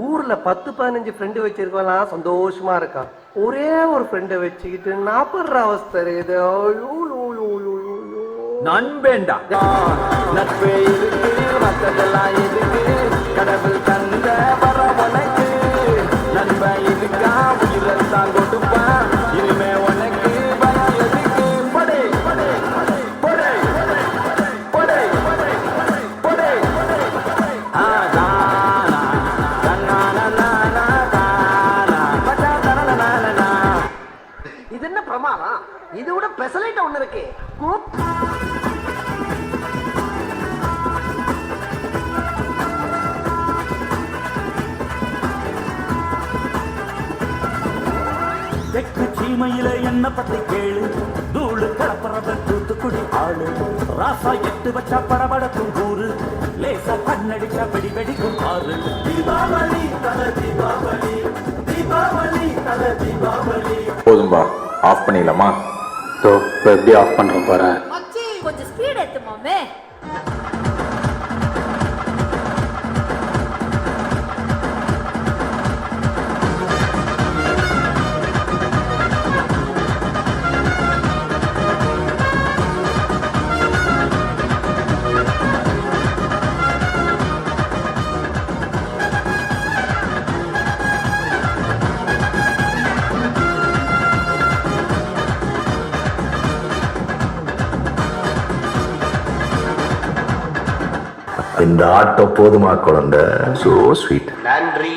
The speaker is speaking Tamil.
ஊர்ல 10-15 ஃப்ரெண்டு வச்சிருக்கலாம் சந்தோஷமா இருக்கான். ஒரே ஒரு ஃப்ரெண்டை வச்சுக்கிட்டு நாப்படுற அவஸ்தை இது. நண்பேண்டா நட்பே இருக்கு மற்றதெல்லாம் இருக்கு கடவுள் தந்த வரவனைக்கு நண்ப இருக்கா உயிரத்தான் கொடுப்பான் இனிமே உனக்கு பயம் எதுக்கு படை படை படை படை படை இது என்ன பிரமாதம்? இது விட பெசலைட் ஒண்ணு இருக்கு. தெற்கு சீமையில என்ன பத்தி கேளு, தூளு கலப்பறத தூத்துக்குடி ஆளு, ராசா 8 வச்சா படபடக்கும் கூறு, லேசா கண்ணடிச்சா வெடி வெடிக்கும் ஆறு. தீபாவளி தல தீபாவளி, தீபாவளி தல தீபாவளி. போதும்பா, ஆஃப் பண்ணிடலாமா? எப்படி ஆஃப் பண்றோம் பாரு. கொஞ்சம் ஸ்பீட் ஏத்துமாமே. இந்த ஆட்டோ போதுமா குழந்தை? So sweet. நன்றி.